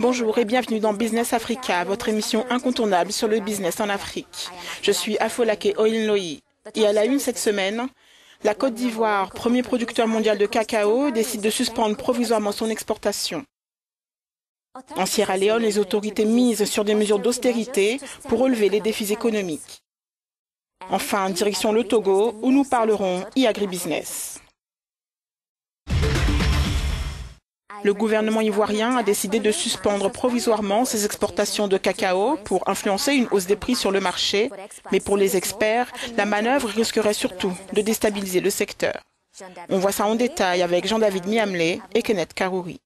Bonjour et bienvenue dans Business Africa, votre émission incontournable sur le business en Afrique. Je suis Afolake Oyinloyi et à la une cette semaine, la Côte d'Ivoire, premier producteur mondial de cacao, décide de suspendre provisoirement son exportation. En Sierra Leone, les autorités misent sur des mesures d'austérité pour relever les défis économiques. Enfin, direction le Togo, où nous parlerons e-agribusiness. Le gouvernement ivoirien a décidé de suspendre provisoirement ses exportations de cacao pour influencer une hausse des prix sur le marché. Mais pour les experts, la manœuvre risquerait surtout de déstabiliser le secteur. On voit ça en détail avec Jean-David Miamlé et Kenneth Karouri.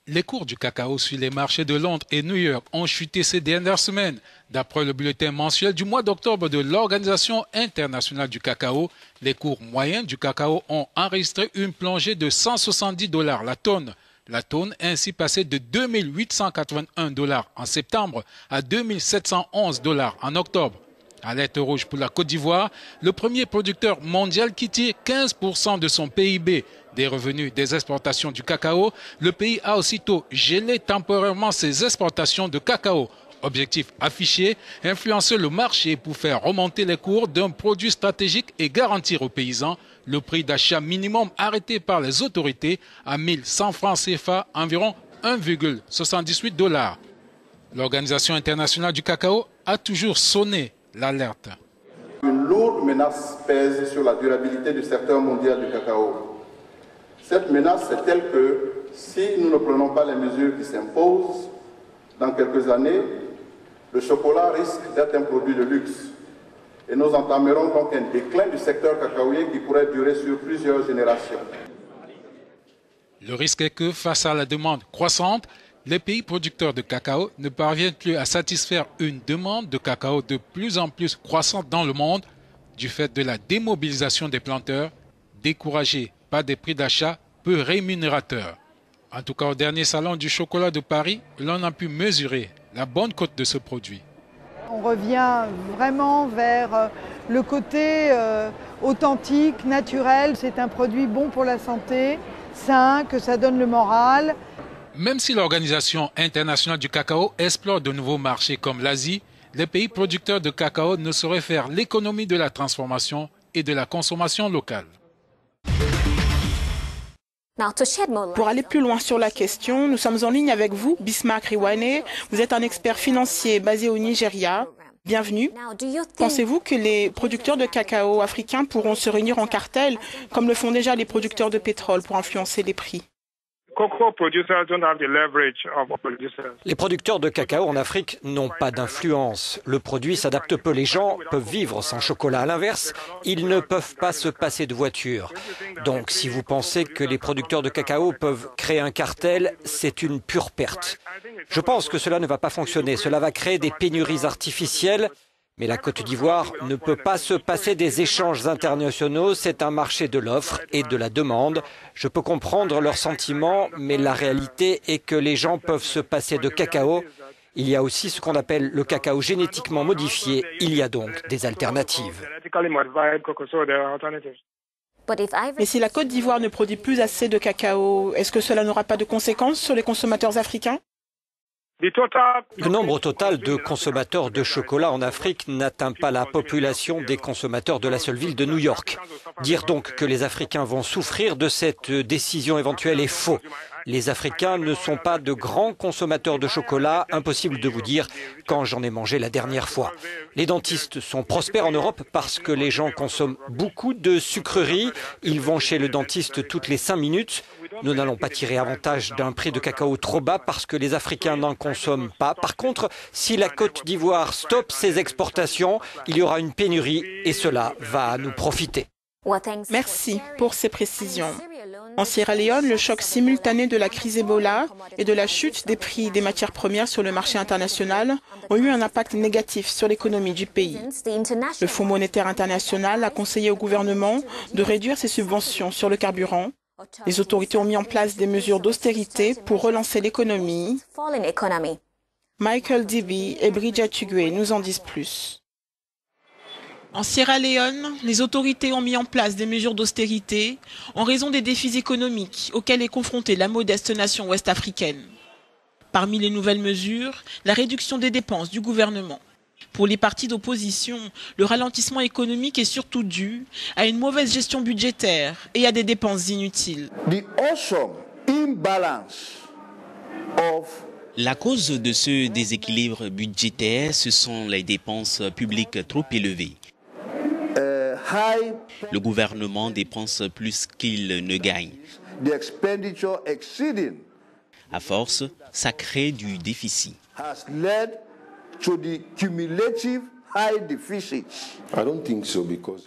Les cours du cacao sur les marchés de Londres et New York ont chuté ces dernières semaines. D'après le bulletin mensuel du mois d'octobre de l'Organisation internationale du cacao, les cours moyens du cacao ont enregistré une plongée de 170 $ la tonne. La tonne est ainsi passée de 2 881 $ en septembre à 2 711 $ en octobre. Alerte rouge pour la Côte d'Ivoire, le premier producteur mondial qui tire 15% de son PIB des revenus des exportations du cacao. Le pays a aussitôt gelé temporairement ses exportations de cacao. Objectif affiché, influencer le marché pour faire remonter les cours d'un produit stratégique et garantir aux paysans le prix d'achat minimum arrêté par les autorités à 1 100 francs CFA, environ 1,78 $. L'Organisation internationale du cacao a toujours sonné l'alerte. Une lourde menace pèse sur la durabilité du secteur mondial du cacao. Cette menace est telle que si nous ne prenons pas les mesures qui s'imposent, dans quelques années, le chocolat risque d'être un produit de luxe. Et nous entamerons donc un déclin du secteur cacaoyer qui pourrait durer sur plusieurs générations. Le risque est que, face à la demande croissante, les pays producteurs de cacao ne parviennent plus à satisfaire une demande de cacao de plus en plus croissante dans le monde du fait de la démobilisation des planteurs, découragés par des prix d'achat peu rémunérateurs. En tout cas, au dernier salon du chocolat de Paris, l'on a pu mesurer la bonne cote de ce produit. On revient vraiment vers le côté authentique, naturel. C'est un produit bon pour la santé, sain, que ça donne le moral. Même si l'Organisation internationale du cacao explore de nouveaux marchés comme l'Asie, les pays producteurs de cacao ne sauraient faire l'économie de la transformation et de la consommation locale. Pour aller plus loin sur la question, nous sommes en ligne avec vous, Bismarck Riwane. Vous êtes un expert financier basé au Nigeria. Bienvenue. Pensez-vous que les producteurs de cacao africains pourront se réunir en cartel, comme le font déjà les producteurs de pétrole, pour influencer les prix? Les producteurs de cacao en Afrique n'ont pas d'influence. Le produit s'adapte peu. Les gens peuvent vivre sans chocolat. À l'inverse, ils ne peuvent pas se passer de voiture. Donc, si vous pensez que les producteurs de cacao peuvent créer un cartel, c'est une pure perte. Je pense que cela ne va pas fonctionner. Cela va créer des pénuries artificielles. Mais la Côte d'Ivoire ne peut pas se passer des échanges internationaux, c'est un marché de l'offre et de la demande. Je peux comprendre leurs sentiments, mais la réalité est que les gens peuvent se passer de cacao. Il y a aussi ce qu'on appelle le cacao génétiquement modifié, il y a donc des alternatives. Mais si la Côte d'Ivoire ne produit plus assez de cacao, est-ce que cela n'aura pas de conséquences sur les consommateurs africains? Le nombre total de consommateurs de chocolat en Afrique n'atteint pas la population des consommateurs de la seule ville de New York. Dire donc que les Africains vont souffrir de cette décision éventuelle est faux. Les Africains ne sont pas de grands consommateurs de chocolat, impossible de vous dire quand j'en ai mangé la dernière fois. Les dentistes sont prospères en Europe parce que les gens consomment beaucoup de sucreries. Ils vont chez le dentiste toutes les 5 minutes. Nous n'allons pas tirer avantage d'un prix de cacao trop bas parce que les Africains n'en consomment pas. Par contre, si la Côte d'Ivoire stoppe ses exportations, il y aura une pénurie et cela va nous profiter. Merci pour ces précisions. En Sierra Leone, le choc simultané de la crise Ebola et de la chute des prix des matières premières sur le marché international ont eu un impact négatif sur l'économie du pays. Le Fonds monétaire international a conseillé au gouvernement de réduire ses subventions sur le carburant. Les autorités ont mis en place des mesures d'austérité pour relancer l'économie. Michael Dibi et Bridget Tugwe nous en disent plus. En Sierra Leone, les autorités ont mis en place des mesures d'austérité en raison des défis économiques auxquels est confrontée la modeste nation ouest-africaine. Parmi les nouvelles mesures, la réduction des dépenses du gouvernement. Pour les partis d'opposition, le ralentissement économique est surtout dû à une mauvaise gestion budgétaire et à des dépenses inutiles. La cause de ce déséquilibre budgétaire, ce sont les dépenses publiques trop élevées. Le gouvernement dépense plus qu'il ne gagne. À force, ça crée du déficit.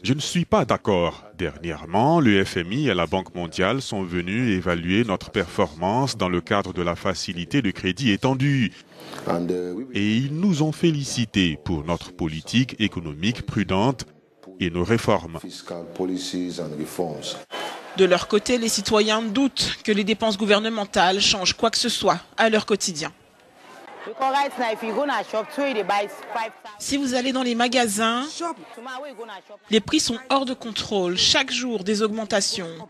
Je ne suis pas d'accord. Dernièrement, le FMI et la Banque mondiale sont venus évaluer notre performance dans le cadre de la facilité de crédit étendue. Et ils nous ont félicités pour notre politique économique prudente et nos réformes. De leur côté, les citoyens doutent que les dépenses gouvernementales changent quoi que ce soit à leur quotidien. Si vous allez dans les magasins, les prix sont hors de contrôle. Chaque jour, des augmentations.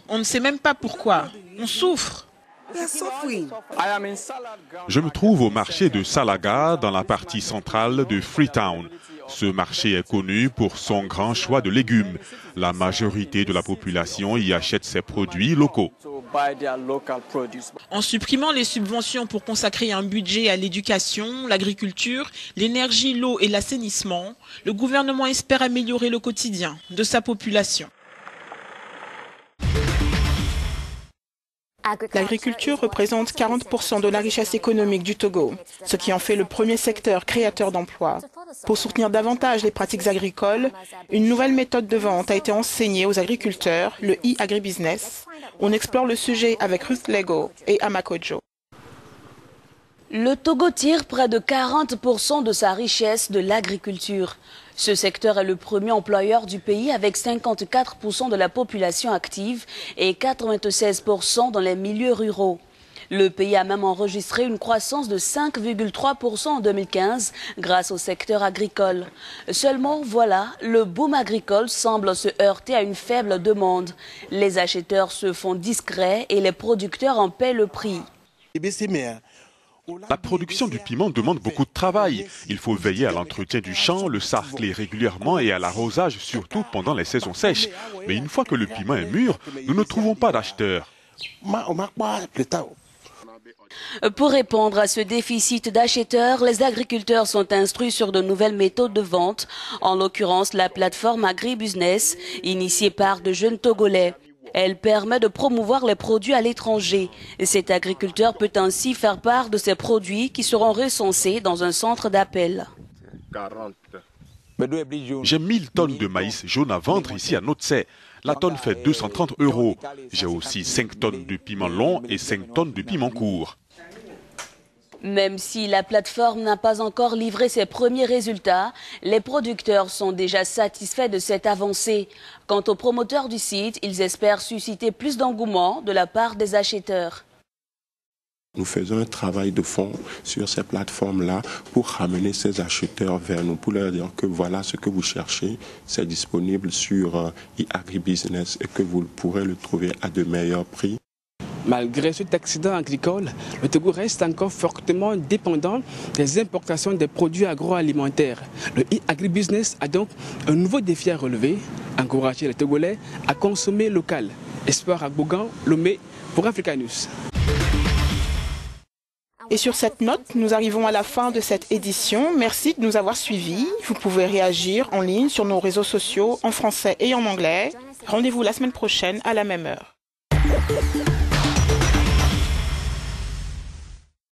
On ne sait même pas pourquoi. On souffre. Je me trouve au marché de Salaga, dans la partie centrale de Freetown. Ce marché est connu pour son grand choix de légumes. La majorité de la population y achète ses produits locaux. En supprimant les subventions pour consacrer un budget à l'éducation, l'agriculture, l'énergie, l'eau et l'assainissement, le gouvernement espère améliorer le quotidien de sa population. L'agriculture représente 40% de la richesse économique du Togo, ce qui en fait le premier secteur créateur d'emplois. Pour soutenir davantage les pratiques agricoles, une nouvelle méthode de vente a été enseignée aux agriculteurs, le e-agribusiness. On explore le sujet avec Ruth Lego et Amakojo. Le Togo tire près de 40% de sa richesse de l'agriculture. Ce secteur est le premier employeur du pays avec 54% de la population active et 96% dans les milieux ruraux. Le pays a même enregistré une croissance de 5,3% en 2015 grâce au secteur agricole. Seulement, voilà, le boom agricole semble se heurter à une faible demande. Les acheteurs se font discrets et les producteurs en paient le prix. La production du piment demande beaucoup de travail. Il faut veiller à l'entretien du champ, le sarcler régulièrement et à l'arrosage, surtout pendant les saisons sèches. Mais une fois que le piment est mûr, nous ne trouvons pas d'acheteurs. Pour répondre à ce déficit d'acheteurs, les agriculteurs sont instruits sur de nouvelles méthodes de vente, en l'occurrence la plateforme AgriBusiness, initiée par de jeunes Togolais. Elle permet de promouvoir les produits à l'étranger. Cet agriculteur peut ainsi faire part de ses produits qui seront recensés dans un centre d'appel. J'ai 1000 tonnes de maïs jaune à vendre ici à Notsé. La tonne fait 230 €. J'ai aussi 5 tonnes de piment long et 5 tonnes de piment court. Même si la plateforme n'a pas encore livré ses premiers résultats, les producteurs sont déjà satisfaits de cette avancée. Quant aux promoteurs du site, ils espèrent susciter plus d'engouement de la part des acheteurs. Nous faisons un travail de fond sur ces plateformes-là pour ramener ces acheteurs vers nous, pour leur dire que voilà ce que vous cherchez, c'est disponible sur e-agribusiness et que vous pourrez le trouver à de meilleurs prix. Malgré cet accident agricole, le Togo reste encore fortement dépendant des importations des produits agroalimentaires. Le e-agribusiness a donc un nouveau défi à relever, encourager les Togolais à consommer local. Espoir Agbogan, Lomé pour Africa News. Et sur cette note, nous arrivons à la fin de cette édition. Merci de nous avoir suivis. Vous pouvez réagir en ligne sur nos réseaux sociaux en français et en anglais. Rendez-vous la semaine prochaine à la même heure.